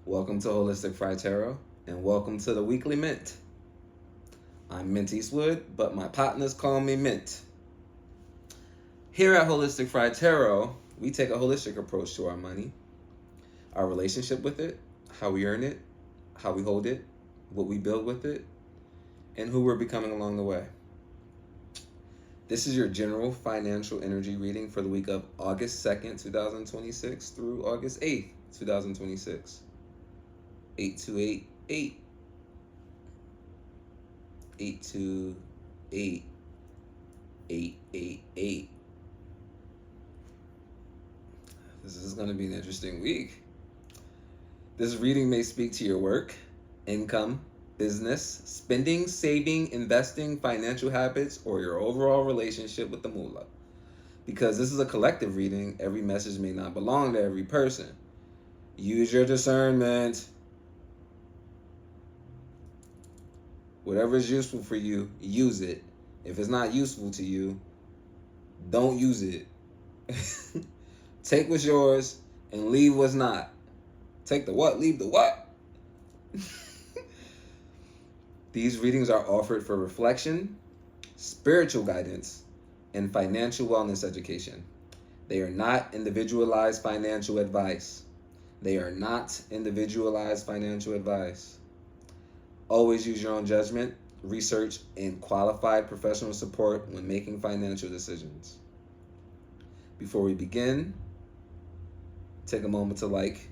Welcome to Holistic Fry Tarot, and welcome to the Weekly Mint. I'm Mint Eastwood, but my partners call me Mint. Here at Holistic Fry Tarot, we take a holistic approach to our money, our relationship with it, how we earn it, how we hold it, what we build with it, and who we're becoming along the way. This is your general financial energy reading for the week of August 2nd, 2026 through August 8th, 2026. 8288. 828. 888. This is going to be an interesting week. This reading may speak to your work, income, business, spending, saving, investing, financial habits, or your overall relationship with the moolah. Because this is a collective reading, every message may not belong to every person. Use your discernment. Whatever is useful for you, use it. If it's not useful to you, don't use it. Take what's yours and leave what's not. Take the what, leave the what. These readings are offered for reflection, spiritual guidance, and financial wellness education. They are not individualized financial advice. They are not individualized financial advice. Always use your own judgment, research, and qualified professional support when making financial decisions. Before we begin, take a moment to like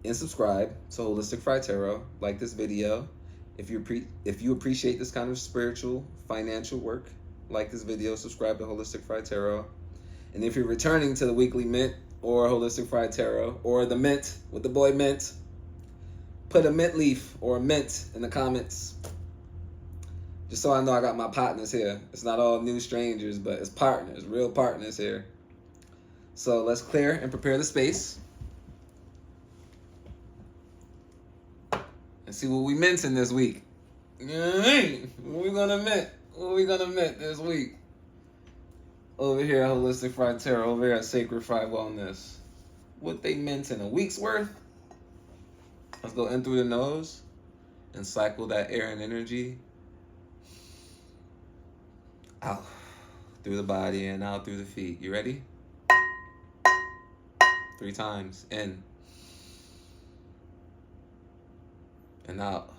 and subscribe to Holistic Fry Tarot. Like this video. If you appreciate this kind of spiritual, financial work, like this video, subscribe to Holistic Fry Tarot. And if you're returning to the Weekly Mint or Holistic Fry Tarot or the Mint with the boy Mint, put a mint leaf or a mint in the comments. Just so I know I got my partners here. It's not all new strangers, but it's partners, real partners here. So let's clear and prepare the space. And see what we minting this week. What we gonna mint? What we gonna mint this week? Over here at Holistic Fry Tarot, over here at Sacred Fry Wellness. What they mint in a week's worth? Let's go in through the nose and cycle that air and energy out through the body and out through the feet. You ready? 3 times. In. And out.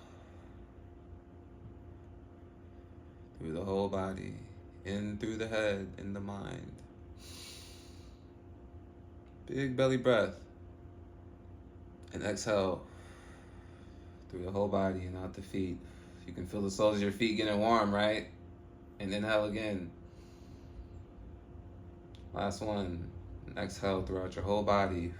Through the whole body. In through the head, in the mind. Big belly breath. And exhale. Through the whole body and out the feet. You can feel the soles of your feet getting warm, right? And inhale again. Last one. And exhale throughout your whole body.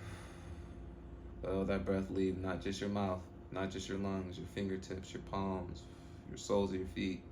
Feel that breath leave, not just your mouth. Not just your lungs, your fingertips, your palms, your soles of your feet.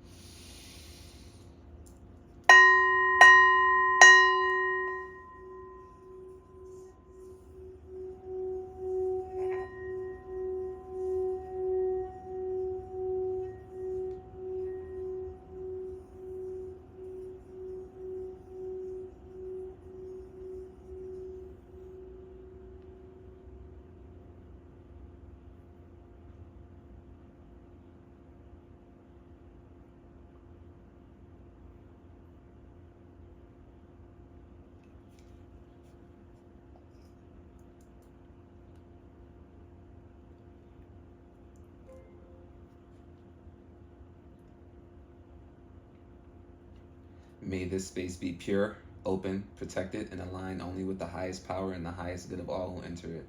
May this space be pure, open, protected, and aligned only with the highest power and the highest good of all who enter it.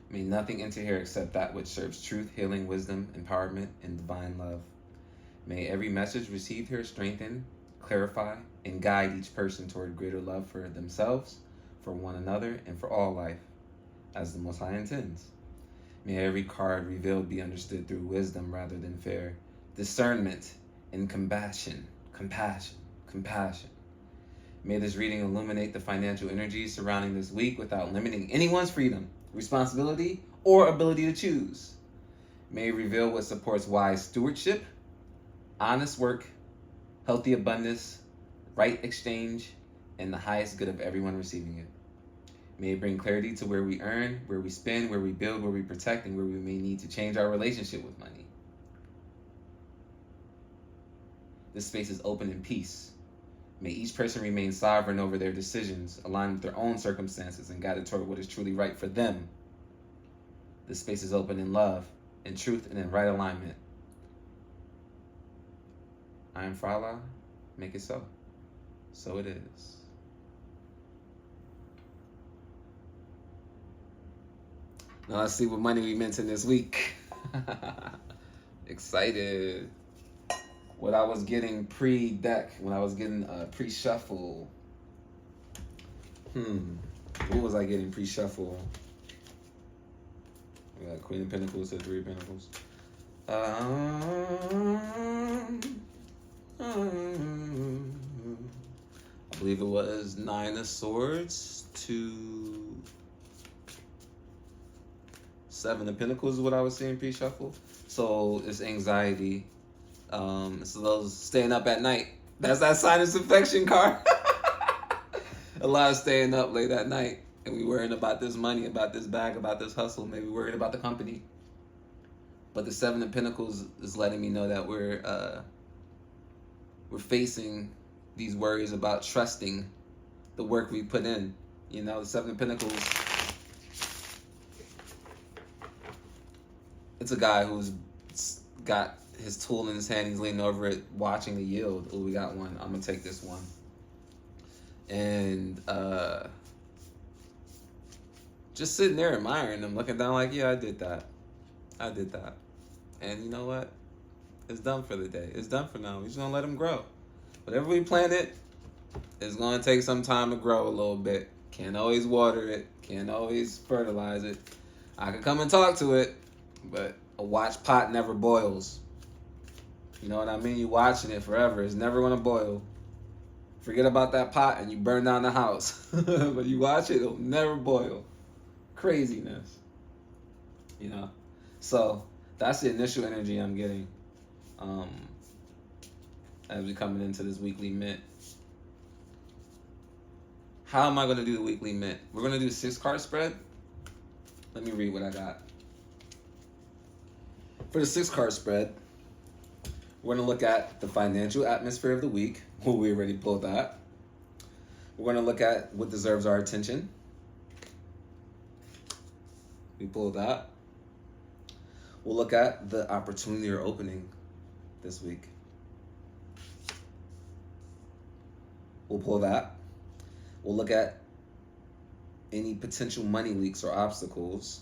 May nothing enter here except that which serves truth, healing, wisdom, empowerment, and divine love. May every message received here strengthen, clarify, and guide each person toward greater love for themselves, for one another, and for all life, as the Most High intends. May every card revealed be understood through wisdom rather than fear, discernment, and compassion. May this reading illuminate the financial energies surrounding this week without limiting anyone's freedom, responsibility, or ability to choose. May it reveal what supports wise stewardship, honest work, healthy abundance, right exchange, and the highest good of everyone receiving it. May it bring clarity to where we earn, where we spend, where we build, where we protect, and where we may need to change our relationship with money. This space is open in peace. May each person remain sovereign over their decisions, aligned with their own circumstances, and guided toward what is truly right for them. This space is open in love, in truth, and in right alignment. I am Fala. Make it so. So it is. Now let's see what money we mentioned this week. Excited. What I was getting pre-deck, when I was getting pre-shuffle. What was I getting pre-shuffle? We got Queen of Pentacles to Three of Pentacles. I believe it was Nine of Swords to Seven of Pentacles is what I was seeing pre-shuffle. So it's anxiety. It's those staying up at night. That's that sinus infection card. A lot of staying up late at night. And we worrying about this money, about this bag, about this hustle. Maybe worried about the company. But the Seven of Pentacles is letting me know that we're facing these worries about trusting the work we put in. You know, the Seven of Pentacles, it's a guy who's got his tool in his hand. He's leaning over it, watching the yield. Oh, we got one. I'm gonna take this one. And just sitting there admiring them, looking down like, yeah, I did that. And you know what? It's done for the day. It's done for now. We're just gonna let them grow. Whatever we planted, it's gonna take some time to grow a little bit. Can't always water it. Can't always fertilize it. I can come and talk to it, but a watched pot never boils. You know what I mean? You're watching it forever. It's never gonna boil. Forget about that pot and you burn down the house. But you watch it, it'll never boil. Craziness. You know? So that's the initial energy I'm getting as we coming into this weekly mint. How am I going to do the weekly mint? We're going to do a 6-card spread. Let me read what I got. For the 6-card spread, we're going to look at the financial atmosphere of the week. Well, we already pulled that. We're going to look at what deserves our attention. We pulled that. We'll look at the opportunity or opening this week. We'll pull that. We'll look at any potential money leaks or obstacles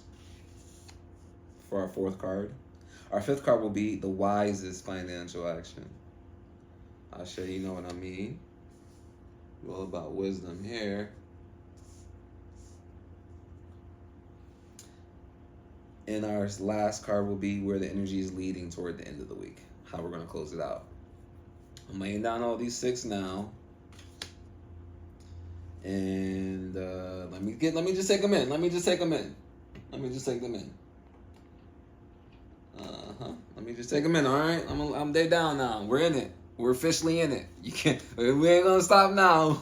for our 4th card. Our 5th card will be the wisest financial action. I'll show you know what I mean. All about wisdom here. And our last card will be where the energy is leading toward the end of the week. How we're going to close it out. I'm laying down all these 6 now. And let me just take them in. Let me just take them in. Let me just take them in. Let me just take them in, all right? I'm day down now. We're in it. We're officially in it. You can't. We ain't gonna stop now.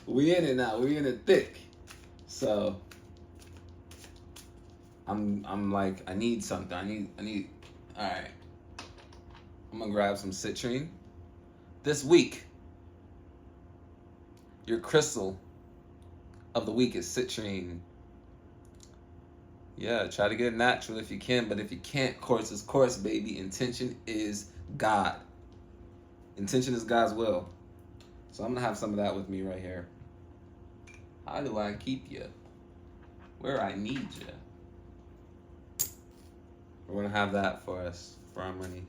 We in it now. We in it thick. So I'm like, I need something. I need. All right. I'm gonna grab some citrine. This week, your crystal of the week is citrine. Yeah, try to get it natural if you can, but if you can't, quartz is quartz, baby. Intention is God. Intention is God's will. So I'm gonna have some of that with me right here. How do I keep you where I need you? We're gonna have that for us, for our money.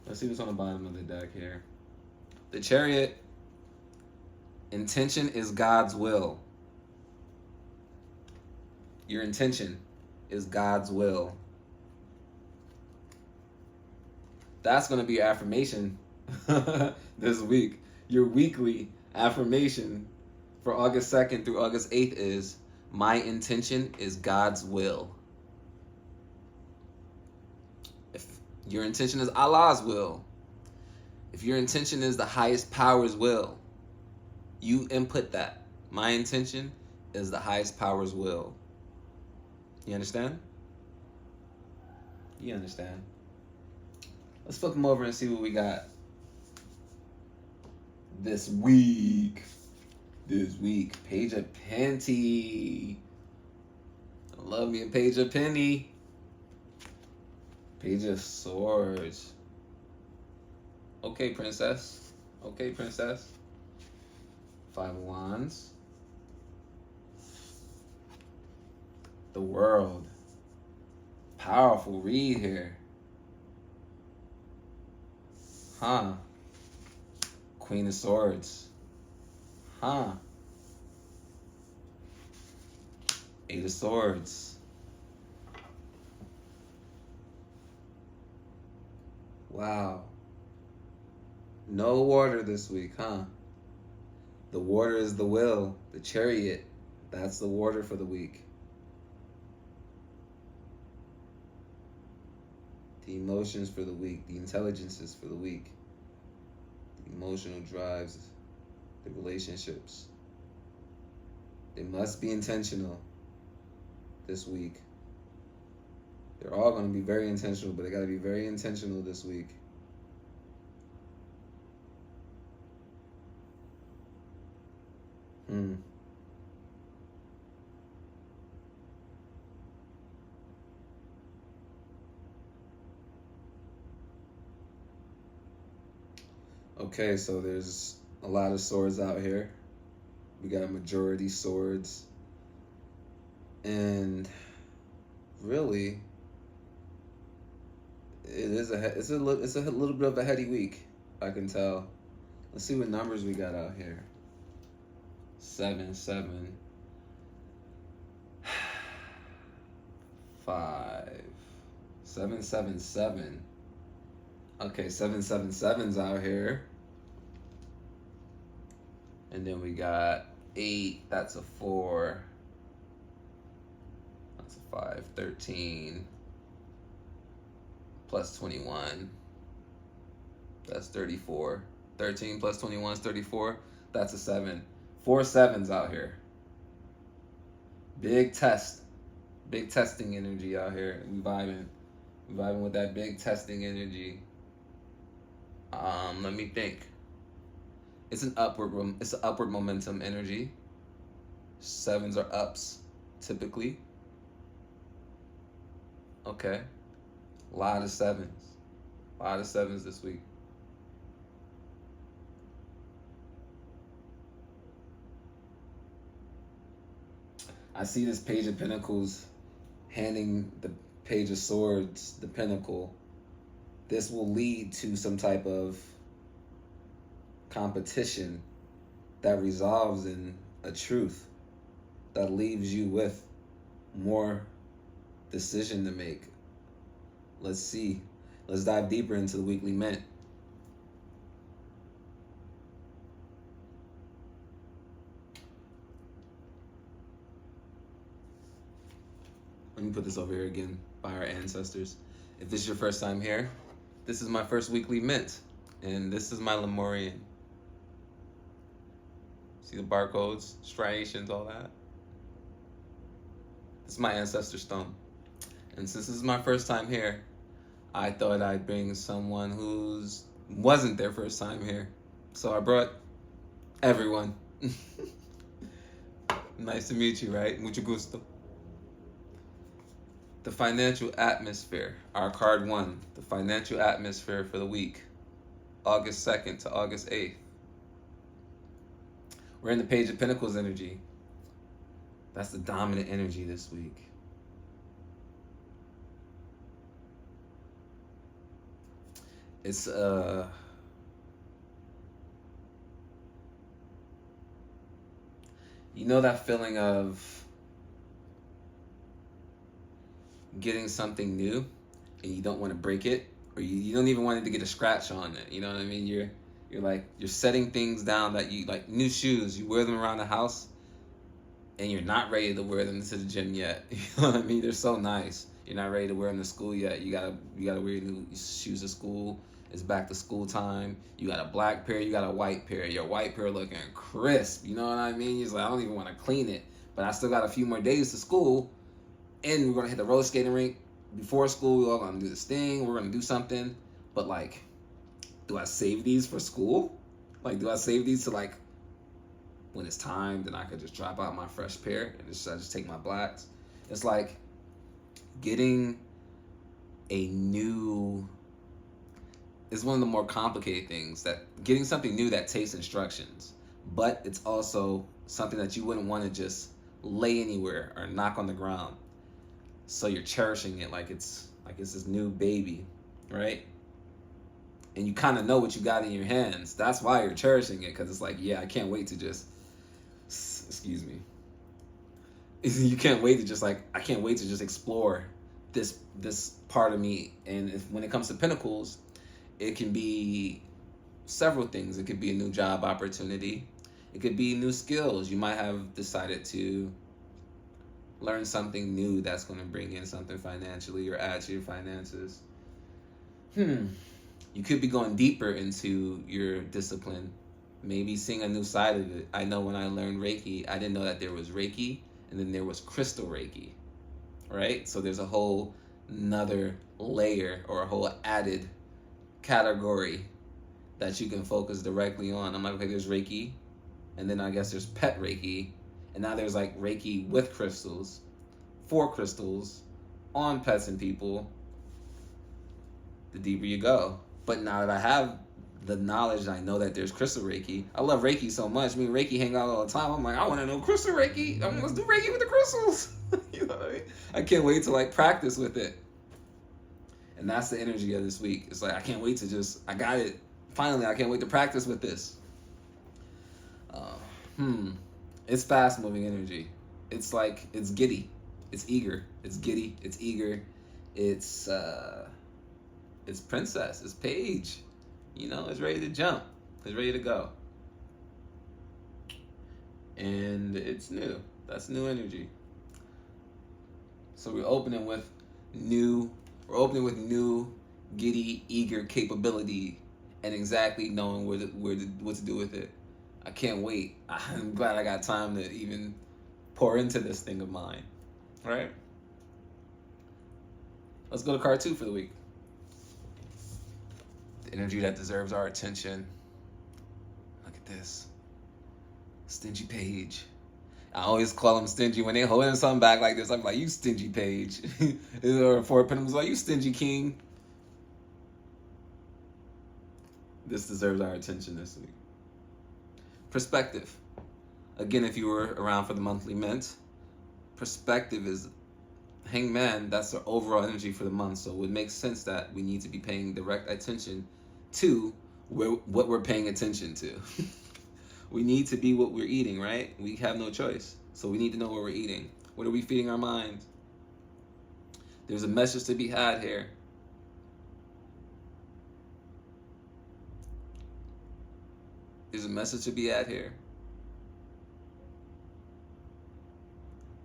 Let's see what's on the bottom of the deck here. The Chariot. Intention is God's will. Your intention is God's will. That's going to be your affirmation this week. Your weekly affirmation for August 2nd through August 8th is, my intention is God's will. If your intention is Allah's will, If your intention is the highest power's will, you input that. My intention is the highest power's will. You understand? You understand. Let's flip them over and see what we got this week. Page of Penty. I love me a Page of Penny. Page of Swords. Okay, princess. Okay, princess. 5 of Wands. The World. Powerful read here. Huh. Queen of Swords. Huh. 8 of Swords. Wow. No water this week, huh? The water is the will, the Chariot. That's the water for the week. The emotions for the week, the intelligences for the week, the emotional drives, the relationships. They must be intentional this week. They're all going to be very intentional, but they got to be very intentional this week. Okay, so there's a lot of swords out here. We got majority swords. And really, it's a little bit of a heady week, I can tell. Let's see what numbers we got out here. 7, 7, 5, 7, 7, 7. Okay, 777's out here. And then we got 8, that's a 4. That's a 5, 13. Plus 21. That's 34. 13 plus 21 is 34. That's a 7. 4 7s out here. Big test. Big testing energy out here. We vibing. We vibing with that big testing energy. Let me think. It's an upward momentum energy. 7s are ups, typically. Okay. A lot of 7s. A lot of 7s this week. I see this Page of Pentacles handing the Page of Swords the Pentacle. This will lead to some type of competition that resolves in a truth that leaves you with more decision to make. Let's see. Let's dive deeper into the weekly mint. Let me put this over here again by our ancestors. If this is your first time here, this is my first weekly mint. And this is my Lemurian. See the barcodes, striations, all that? This is my ancestor stone. And since this is my first time here, I thought I'd bring someone who's wasn't their first time here. So I brought everyone. Nice to meet you, right? Mucho gusto. The financial atmosphere, our card 1, the financial atmosphere for the week, August 2nd to August 8th. We're in the Page of Pentacles energy. That's the dominant energy this week. It's you know that feeling of getting something new and you don't want to break it, or you don't even want it to get a scratch on it. You know what I mean? You're setting things down that you like. New shoes, you wear them around the house and you're not ready to wear them to the gym yet. You know what I mean? They're so nice. You're not ready to wear them to school yet. You gotta wear your new shoes to school. It's back to school time. You got a black pair, you got a white pair. Your white pair looking crisp. You know what I mean? You're like, I don't even want to clean it. But I still got a few more days to school. And we're going to hit the roller skating rink before school. We're all going to do this thing. We're going to do something. But like, do I save these for school? Like, do I save these to like, when it's time, then I could just drop out my fresh pair and I just take my blacks? It's like getting a new, it's one of the more complicated things, that getting something new that takes instructions, but it's also something that you wouldn't want to just lay anywhere or knock on the ground. So you're cherishing it like it's this new baby, right? And you kind of know what you got in your hands. That's why you're cherishing it, because it's like, yeah, I can't wait to just, excuse me. You can't wait to just I can't wait to just explore this part of me. And when it comes to Pentacles, it can be several things. It could be a new job opportunity. It could be new skills. You might have decided to learn something new that's going to bring in something financially or add to your finances. You could be going deeper into your discipline, maybe seeing a new side of it. I know when I learned Reiki, I didn't know that there was Reiki and then there was crystal Reiki, right? So there's a whole another layer or a whole added category that you can focus directly on. I'm like, okay, there's Reiki, and then I guess there's pet Reiki, and now there's like Reiki with crystals, for crystals, on pets and people. The deeper you go. But now that I have the knowledge, I know that there's crystal Reiki. I love Reiki so much. Me and Reiki hang out all the time. I'm like, I want to know crystal Reiki. Let's do Reiki with the crystals. You know what I mean? I can't wait to like practice with it. And that's the energy of this week. It's like, I can't wait to just, I got it. Finally, I can't wait to practice with this. It's fast moving energy. It's like, it's giddy. It's eager. It's giddy. It's eager. It's princess. It's page. You know, it's ready to jump. It's ready to go. And it's new. That's new energy. So we're opening with new, giddy, eager capability, and exactly knowing what to do with it. I can't wait. I'm glad I got time to even pour into this thing of mine. All right? Let's go to card 2 for the week. The energy that deserves our attention. Look at this. Stingy page. I always call them stingy when they holding something back like this. I'm like, you stingy page. Or 4 of Pentacles, like, you stingy king. This deserves our attention this week. Perspective. Again, if you were around for the monthly mint, perspective is Hangman. That's the overall energy for the month. So it would make sense that we need to be paying direct attention to what we're paying attention to. We need to be what we're eating, right? We have no choice. So we need to know what we're eating. What are we feeding our minds? There's a message to be had here. There's a message to be had here.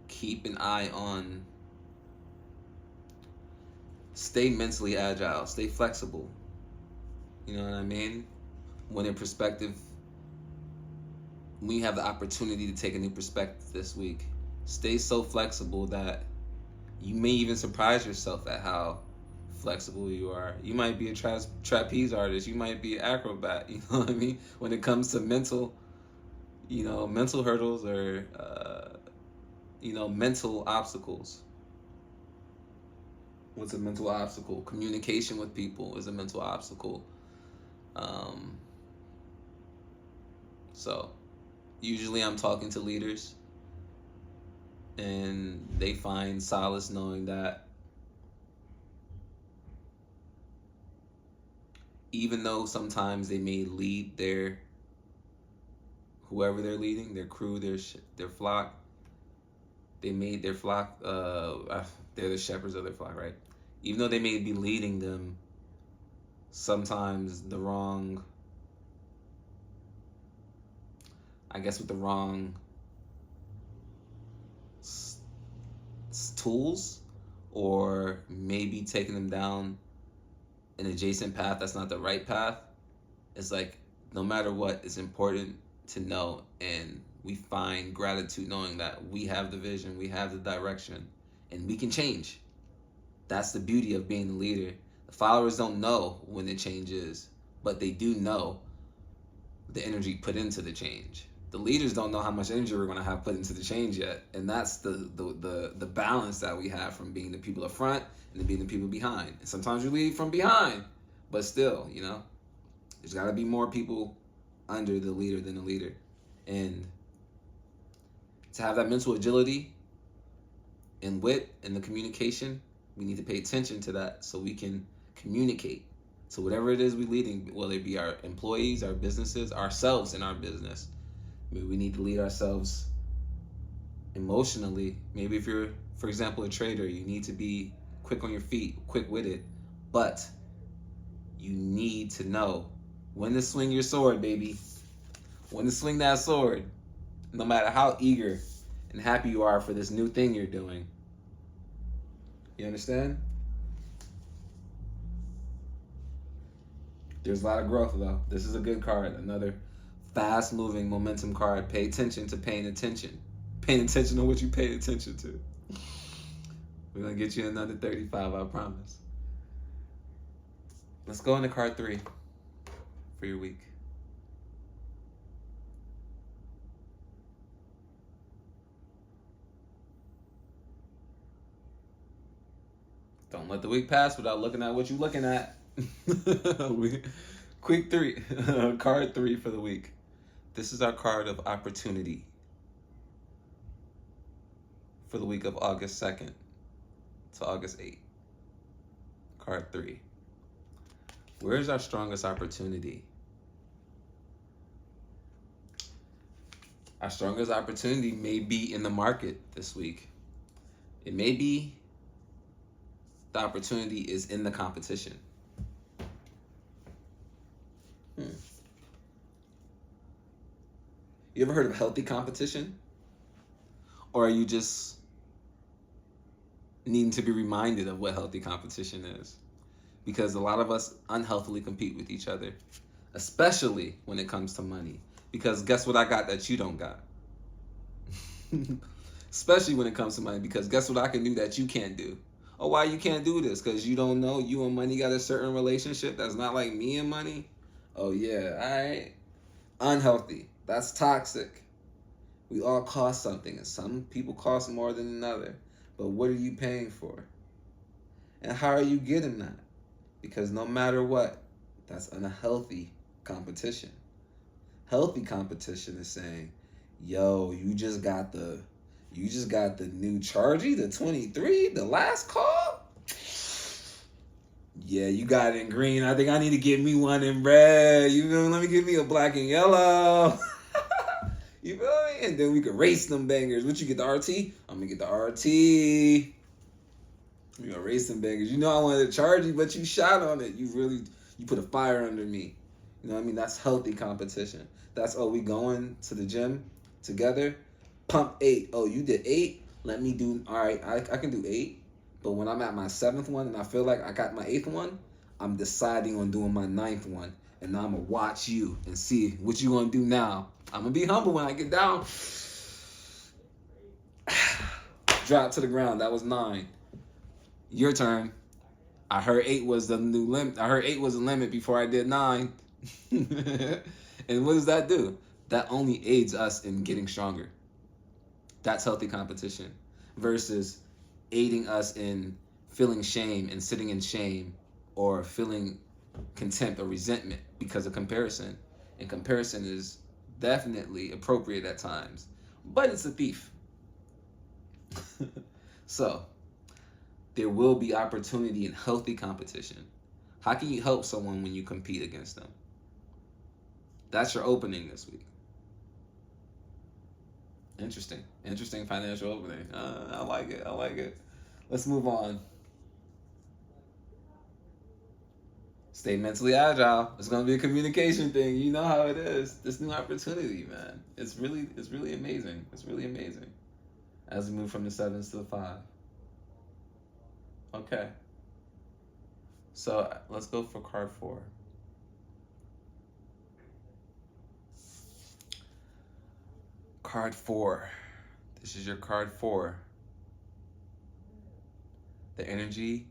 Keep an eye on. Stay mentally agile. Stay flexible. You know what I mean? When in perspective, we have the opportunity to take a new perspective this week. Stay so flexible that you may even surprise yourself at how flexible you are. You might be a trapeze artist. You might be an acrobat. You know what I mean? When it comes to mental hurdles or, mental obstacles. What's a mental obstacle? Communication with people is a mental obstacle. So usually I'm talking to leaders and they find solace knowing that even though sometimes they may lead whoever they're leading, their crew, their flock, they made their flock, they're the shepherds of their flock, right? Even though they may be leading them sometimes with the wrong tools, or maybe taking them down an adjacent path that's not the right path, it's like no matter what, it's important to know, and we find gratitude knowing that we have the vision, we have the direction, and we can change. That's the beauty of being the leader. The followers don't know when the change is, but they do know the energy put into the change. The leaders don't know how much energy we're going to have put into the change yet, and that's the balance that we have from being the people up front and being the people behind. And sometimes we lead from behind, but still, you know, there's got to be more people under the leader than the leader. And to have that mental agility and wit and the communication, we need to pay attention to that so we can communicate. So whatever it is we're leading, whether it be our employees, our businesses, ourselves in our business, we need to lead ourselves emotionally. Maybe if you're, for example, a trader, you need to be quick on your feet, quick-witted, but you need to know when to swing your sword, baby. When to swing that sword, no matter how eager and happy you are for this new thing you're doing. You understand? There's a lot of growth, though. This is a good card. Another fast-moving momentum card. Pay attention to paying attention. Paying attention to what you pay attention to. We're going to get you another 35, I promise. Let's go into card 3 for your week. Don't let the week pass without looking at what you're looking at. Quick 3. Card 3 for the week. This is our card of opportunity for the week of August 2nd to August 8th. Card 3. Where is our strongest opportunity? Our strongest opportunity may be in the market this week. It may be the opportunity is in the competition. You ever heard of healthy competition? Or are you just needing to be reminded of what healthy competition is? Because a lot of us unhealthily compete with each other, especially when it comes to money. Because guess what I got that you don't got? Especially when it comes to money, because guess what I can do that you can't do? Oh, why you can't do this? Because you don't know you and money got a certain relationship that's not like me and money? Oh, yeah, all right. Unhealthy. That's toxic. We all cost something, and some people cost more than another. But what are you paying for? And how are you getting that? Because no matter what, that's unhealthy competition. Healthy competition is saying, yo, you just got the new Chargy, the 23, the last call? Yeah, you got it in green. I think I need to get me one in red. You feel me? Let me get me a black and yellow. You feel me? And then we could race them bangers. What you get, the RT? I'm going to get the RT. We're going to race them bangers. You know I wanted to charge you, but you shot on it. You put a fire under me. You know what I mean? That's healthy competition. That's, oh, we going to the gym together? Pump 8. Oh, you did 8? Let me do, all right, I can do 8. But when I'm at my 7th one and I feel like I got my 8th one, I'm deciding on doing my 9th one. And now I'm going to watch you and see what you going to do now. I'm going to be humble when I get down. Drop to the ground. That was 9. Your turn. I heard 8 was the new limit. I heard 8 was the limit before I did 9. And what does that do? That only aids us in getting stronger. That's healthy competition versus aiding us in feeling shame and sitting in shame or feeling contempt or resentment because of comparison. And comparison is definitely appropriate at times, but it's a thief. So there will be opportunity in healthy competition. How can you help someone when you compete against them? That's your opening this week. Interesting financial opening. I like it. Let's move on. Stay mentally agile. It's gonna be a communication thing. You know how it is. This new opportunity, man. It's really amazing. It's really amazing. As we move from the 7s to the 5. Okay. So let's go for card 4. Card 4. This is your card 4. The energy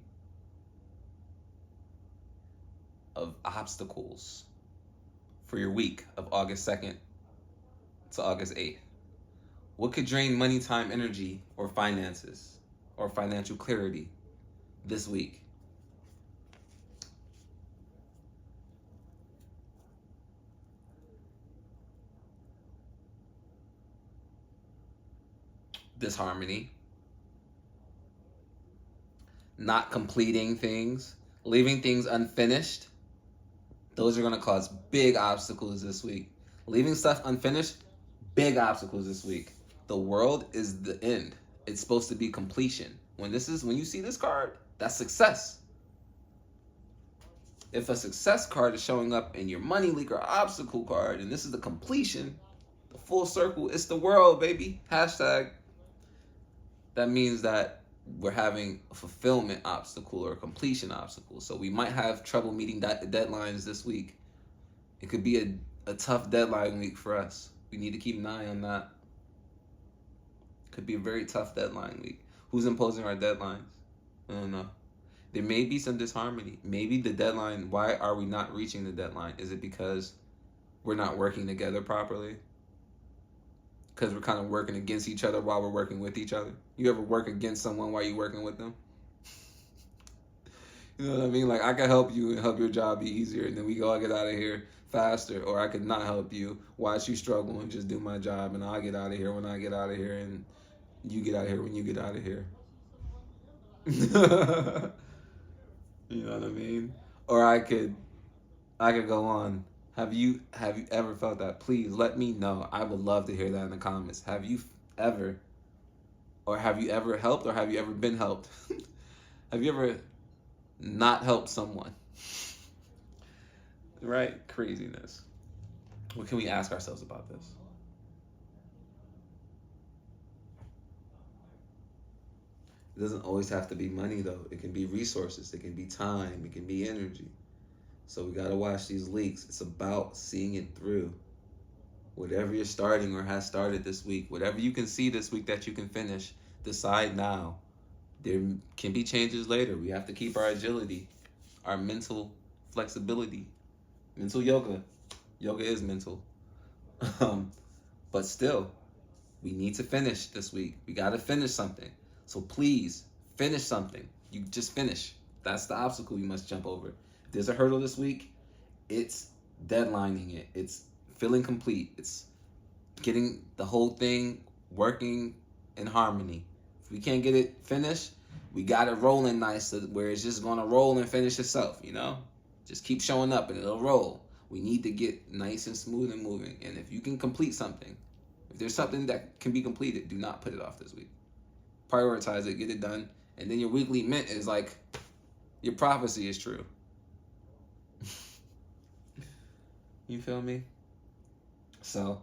of obstacles for your week of August 2nd to August 8th. What could drain money, time, energy, or finances, or financial clarity this week? Disharmony, not completing things, leaving things unfinished. Those are going to cause big obstacles this week. Leaving stuff unfinished, big obstacles this week. The world is the end. It's supposed to be completion. When you see this card, that's success. If a success card is showing up in your money leaker obstacle card, and this is the completion, the full circle, it's the world, baby. Hashtag. That means that we're having a fulfillment obstacle or a completion obstacle. So we might have trouble meeting deadlines this week. It could be a tough deadline week for us. We need to keep an eye on that. Could be a very tough deadline week. Who's imposing our deadlines? I don't know. There may be some disharmony. Maybe the deadline, why are we not reaching the deadline? Is it because we're not working together properly? Because we're kind of working against each other while we're working with each other? You ever work against someone while you're working with them? You know what I mean? Like, I can help you and help your job be easier, and then we all get out of here faster. Or I could not help you, watch you struggle, and just do my job, and I'll get out of here when I get out of here, and you get out of here when you get out of here. You know what I mean? Or I could go on. Have you ever felt that? Please let me know. I would love to hear that in the comments. Have you ever helped, or have you ever been helped? Have you ever not helped someone? Right? Craziness. What can we ask ourselves about this? It doesn't always have to be money, though. It can be resources. It can be time. It can be energy. So we got to watch these leaks. It's about seeing it through. Whatever you're starting or has started this week, whatever you can see this week that you can finish, decide now. There can be changes later. We have to keep our agility, our mental flexibility. Mental yoga. Yoga is mental. But still, we need to finish this week. We got to finish something. So please, finish something. You just finish. That's the obstacle you must jump over. If there's a hurdle this week, it's deadlining it. It's feeling complete. It's getting the whole thing working in harmony. If we can't get it finished, we got it rolling nice where it's just going to roll and finish itself, you know? Just keep showing up and it'll roll. We need to get nice and smooth and moving. And if you can complete something, if there's something that can be completed, do not put it off this week. Prioritize it, get it done, and then your weekly mint is like, your prophecy is true. You feel me? So,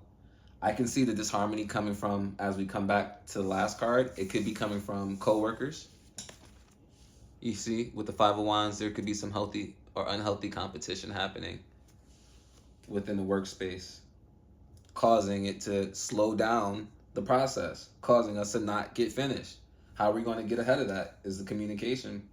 I can see the disharmony coming from, as we come back to the last card, it could be coming from co-workers. You see, with the Five of Wands, there could be some healthy or unhealthy competition happening within the workspace, causing it to slow down the process, causing us to not get finished. How are we going to get ahead of that? Is the communication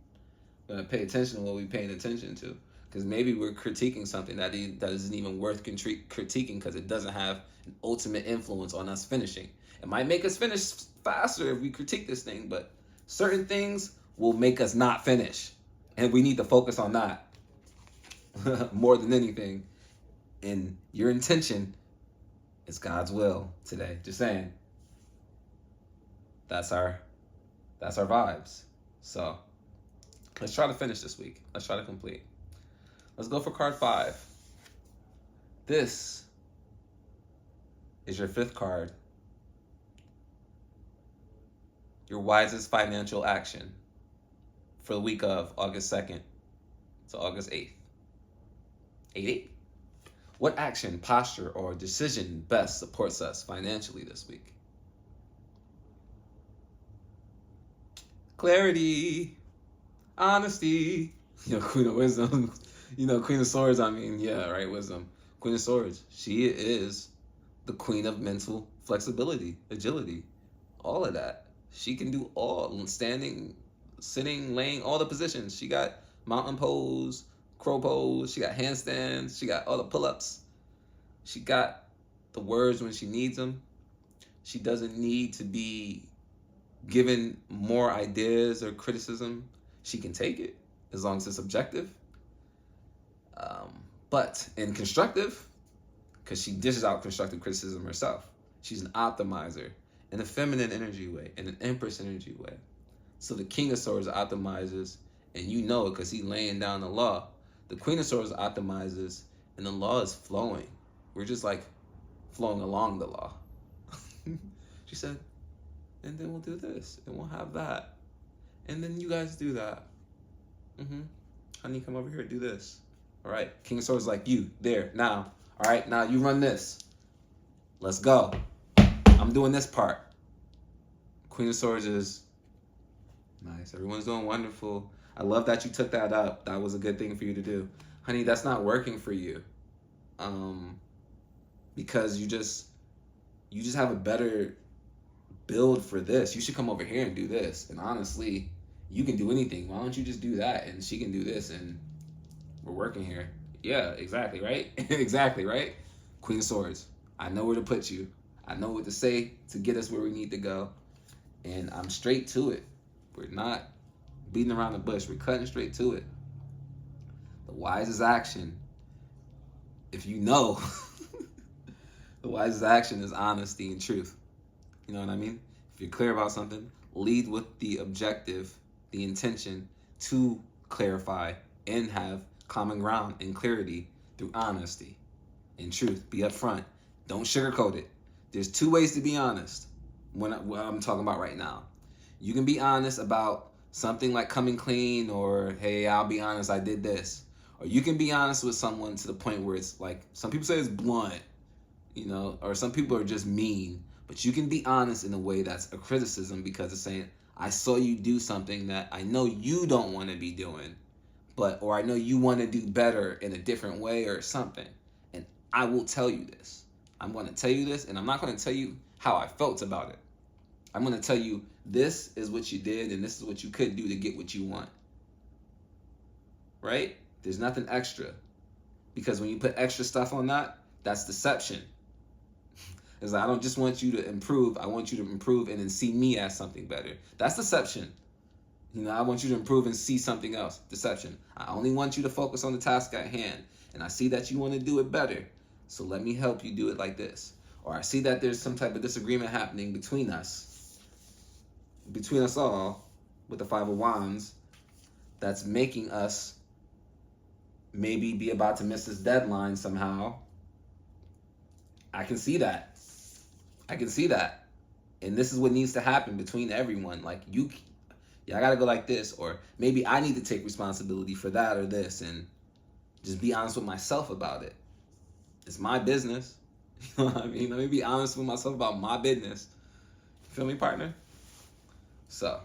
going to pay attention to what we're paying attention to? Because maybe we're critiquing something that isn't even worth critiquing because it doesn't have an ultimate influence on us finishing. It might make us finish faster if we critique this thing, but certain things will make us not finish. And we need to focus on that more than anything. And your intention is God's will today. Just saying. That's our vibes. So let's try to finish this week. Let's try to complete. Let's go for card 5. This is your 5th card. Your wisest financial action for the week of August 2nd to August 8th. 8-8? What action, posture, or decision best supports us financially this week? Clarity, honesty. Queen of Wisdom. Queen of Swords, I mean, yeah, right, Wisdom. Queen of Swords. She is the queen of mental flexibility, agility, all of that. She can do all, standing, sitting, laying, all the positions. She got mountain pose, crow pose, she got handstands, she got all the pull-ups. She got the words when she needs them. She doesn't need to be given more ideas or criticism. She can take it as long as it's objective. But in constructive, because she dishes out constructive criticism herself. She's an optimizer in a feminine energy way, in an Empress energy way. So the King of Swords optimizes, and you know it because he's laying down the law. The Queen of Swords optimizes, and the law is flowing. We're just like flowing along the law. She said, and then we'll do this, and we'll have that. And then you guys do that. Honey, come over here, do this. All right, King of Swords like you, there, now. All right, now you run this. Let's go. I'm doing this part. Queen of Swords is nice. Everyone's doing wonderful. I love that you took that up. That was a good thing for you to do. Honey, that's not working for you. Because you just have a better build for this. You should come over here and do this. And honestly, you can do anything. Why don't you just do that and she can do this and we're working here. Yeah, exactly, right? Exactly, right? Queen of Swords. I know where to put you. I know what to say to get us where we need to go. And I'm straight to it. We're not beating around the bush. We're cutting straight to it. The wisest action, if you know, the wisest action is honesty and truth. You know what I mean? If you're clear about something, lead with the objective, the intention to clarify and have common ground and clarity through honesty and truth. Be upfront. Don't sugarcoat it. There's two ways to be honest what I'm talking about right now. You can be honest about something like coming clean or, hey, I'll be honest, I did this. Or you can be honest with someone to the point where it's like, some people say it's blunt, or some people are just mean. But you can be honest in a way that's a criticism because it's saying, I saw you do something that I know you don't want to be doing, or I know you want to do better in a different way or something. And I will tell you this. I'm going to tell you this, and I'm not going to tell you how I felt about it. I'm going to tell you this is what you did, and this is what you could do to get what you want. Right? There's nothing extra. Because when you put extra stuff on that, that's deception. It's like, I don't just want you to improve. I want you to improve and then see me as something better. That's deception. I want you to improve and see something else. Deception. I only want you to focus on the task at hand. And I see that you want to do it better. So let me help you do it like this. Or I see that there's some type of disagreement happening between us all, with the Five of Wands, that's making us maybe be about to miss this deadline somehow. I can see that. And this is what needs to happen between everyone. Like, I gotta go like this, or maybe I need to take responsibility for that or this, and just be honest with myself about it. It's my business. You know what I mean? Let me be honest with myself about my business. You feel me, partner? So,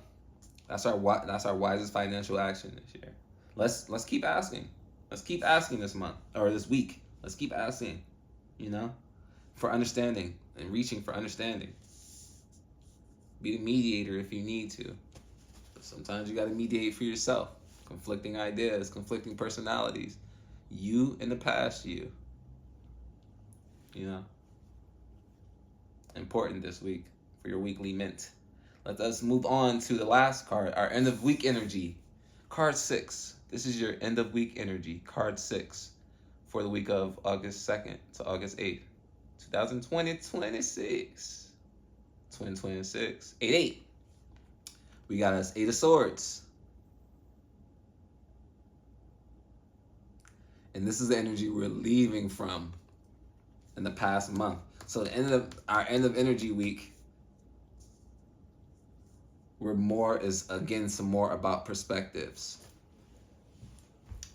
that's our wisest financial action this year. Let's keep asking. Let's keep asking this month or this week. Let's keep asking, for understanding and reaching for understanding. Be the mediator if you need to. But sometimes you got to mediate for yourself. Conflicting ideas, conflicting personalities. You in the past you. Important this week for your weekly mint. Let us move on to the last card, our end of week energy. Card 6. This is your end of week energy. Card 6 for the week of August 2nd to August 8th. 2026. 8-8. We got us 8 of Swords. And this is the energy we're leaving from in the past month. So our end of energy week, is again some more about perspectives.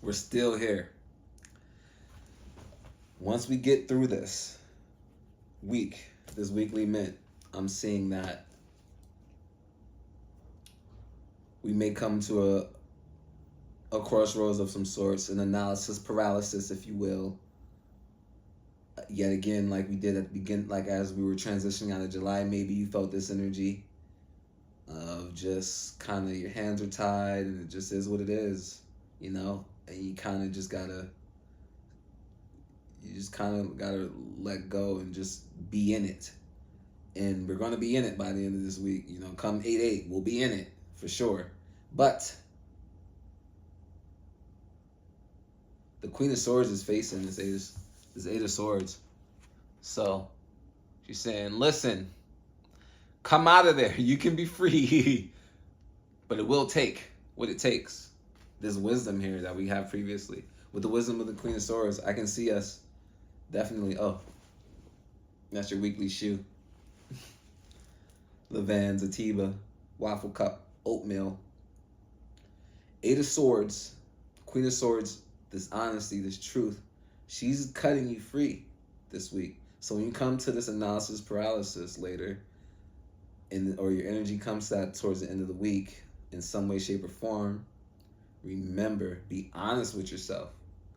We're still here. Once we get through this weekly mint, I'm seeing that we may come to a crossroads of some sorts, an analysis paralysis, if you will. Yet again, like we did at the beginning, like as we were transitioning out of July, maybe you felt this energy of just kind of your hands are tied and it just is what it is, you know, and you kind of just gotta let go and just be in it. And we're gonna be in it by the end of this week, you know. Come 8/8, we'll be in it for sure. But the Queen of Swords is facing this Eight of Swords. So she's saying, listen, come out of there. You can be free. But it will take what it takes. There's wisdom here that we have previously. With the wisdom of the Queen of Swords, I can see us definitely. Oh, that's your weekly shoe. Levan, Zatiba, waffle cup, oatmeal. Eight of Swords, Queen of Swords, this honesty, this truth. She's cutting you free this week. So when you come to this analysis paralysis later, or your energy comes that towards the end of the week in some way, shape, or form, remember, be honest with yourself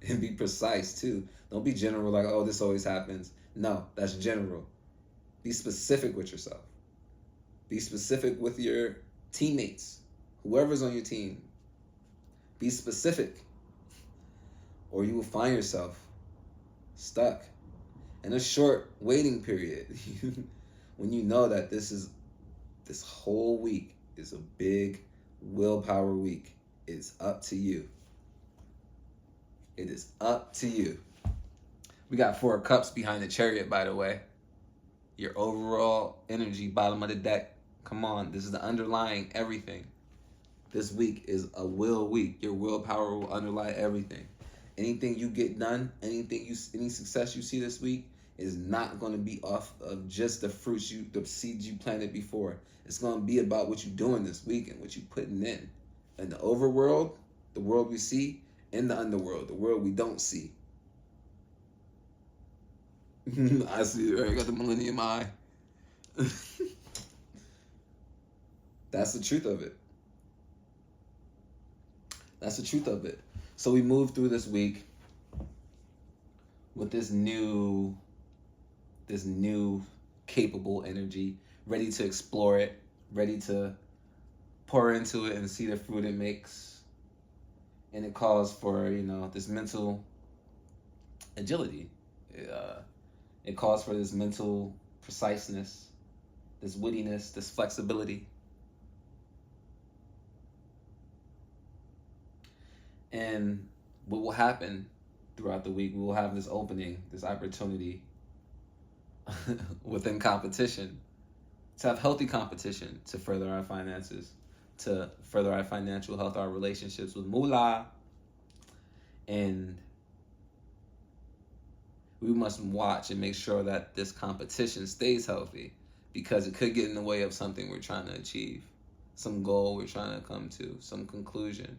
and be precise too. Don't be general like, oh, this always happens. No, that's general. Be specific with yourself. Be specific with your teammates, whoever's on your team. Be specific, or you will find yourself stuck in a short waiting period when you know that this whole week is a big willpower week. It's up to you. It is up to you. We got 4 cups behind the Chariot, by the way. Your overall energy, bottom of the deck. Come on, this is the underlying everything. This week is a will week. Your willpower will underlie everything. Anything you get done, any success you see this week is not going to be off of just the seeds you planted before. It's going to be about what you're doing this week and what you're putting in the overworld, the world we see, and the underworld, the world we don't see. I see it, right? I got the Millennium Eye. That's the truth of it. That's the truth of it. So we move through this week with this new capable energy, ready to explore it, ready to pour into it and see the fruit it makes. And it calls for, this mental agility. It calls for this mental preciseness, this wittiness, this flexibility. And what will happen throughout the week, we will have this opening, this opportunity within competition, to have healthy competition, to further our finances, to further our financial health, our relationships with Moolah. And we must watch and make sure that this competition stays healthy, because it could get in the way of something we're trying to achieve, some goal we're trying to come to, some conclusion,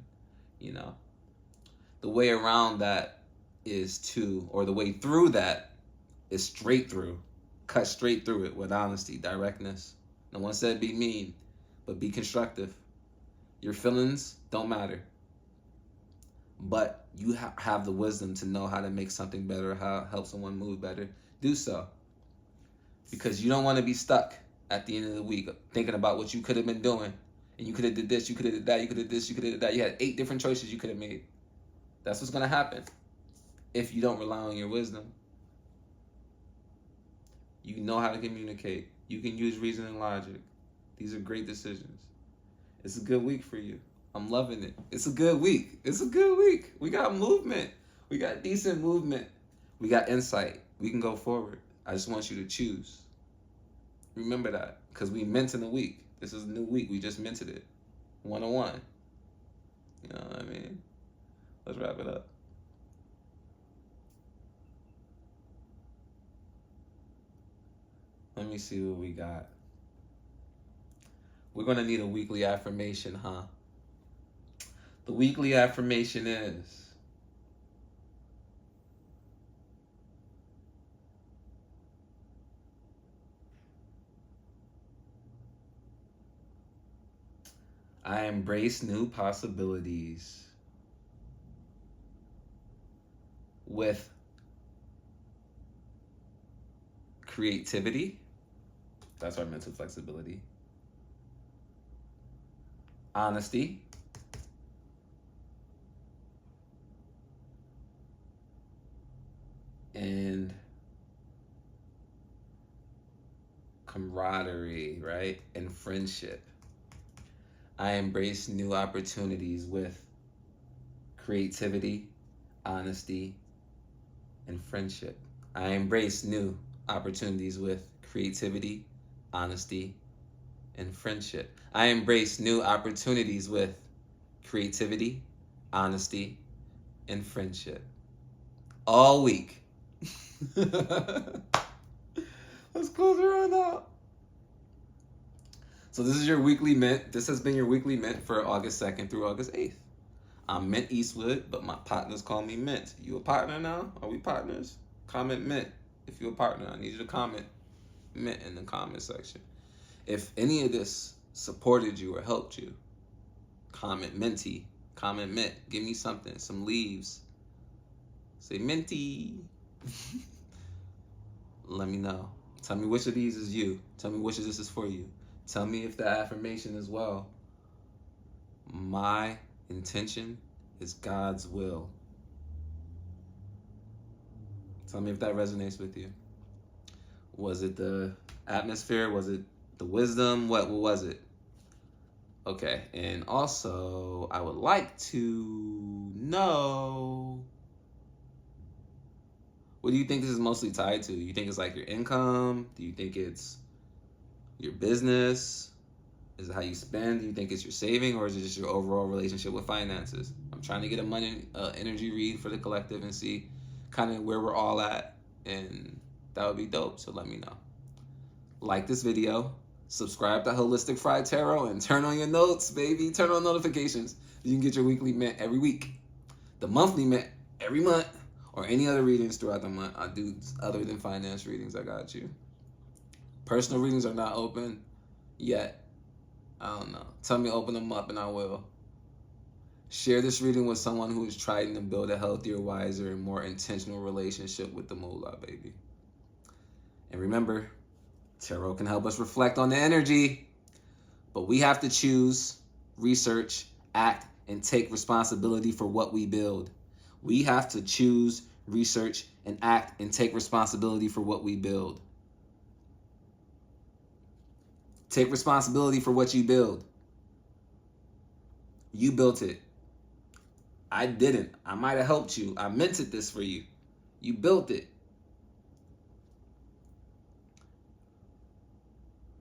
The way around that the way through that is straight through. Cut straight through it with honesty, directness. No one said be mean, but be constructive. Your feelings don't matter. But you have the wisdom to know how to make something better, how to help someone move better. Do so. Because you don't want to be stuck at the end of the week thinking about what you could have been doing. And you could have did this, you could have did that, you could have did this, you could have did that. You had 8 different choices you could have made. That's what's going to happen if you don't rely on your wisdom. You know how to communicate. You can use reason and logic. These are great decisions. It's a good week for you. I'm loving it. It's a good week. It's a good week. We got movement. We got decent movement. We got insight. We can go forward. I just want you to choose. Remember that, because we minted a week. This is a new week. We just minted it. 101. You know what I mean? Let's wrap it up. Let me see what we got. We're going to need a weekly affirmation, huh? The weekly affirmation is, I embrace new possibilities. with creativity. That's our mental flexibility. Honesty. And camaraderie, right? And friendship. I embrace new opportunities with creativity, honesty, and friendship. I embrace new opportunities with creativity, honesty, and friendship. I embrace new opportunities with creativity, honesty, and friendship. All week. Let's close it right now. So this is your weekly mint. This has been your weekly mint for August 2nd through August 8th. I'm Mint Eastwood, but my partners call me Mint. You a partner now? Are we partners? Comment Mint if you're a partner. I need you to comment Mint in the comment section. If any of this supported you or helped you, comment Minty. Comment Mint. Give me something, some leaves. Say Minty. Let me know. Tell me which of these is you. Tell me which of this is for you. Tell me if the affirmation as well. My intention is God's will. Tell me if that resonates with you. Was it the atmosphere? Was it the wisdom? What was it? Okay, and also I would like to know, what do you think this is mostly tied to? You think it's like your income? Do you think it's your business? Is it how you spend? Do you think it's your saving, or is it just your overall relationship with finances? I'm trying to get a money energy read for the collective and see kind of where we're all at, and that would be dope. So let me know. Like this video, subscribe to Holistic Fried Tarot, and turn on your notes, baby. Turn on notifications. You can get your weekly mint every week, the monthly mint every month, or any other readings throughout the month. I do other than finance readings. I got you. Personal readings are not open yet. I don't know. Tell me open them up and I will. Share this reading with someone who is trying to build a healthier, wiser, and more intentional relationship with the moolah, baby. And remember, tarot can help us reflect on the energy, but we have to choose, research, act, and take responsibility for what we build. We have to choose, research, and act and take responsibility for what we build. Take responsibility for what you build. You built it. I didn't. I might have helped you. I minted this for you. You built it.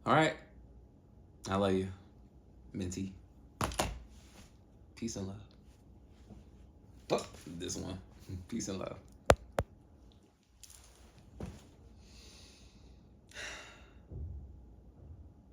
All right. I love you. Minty. Peace and love. Oh, this one. Peace and love.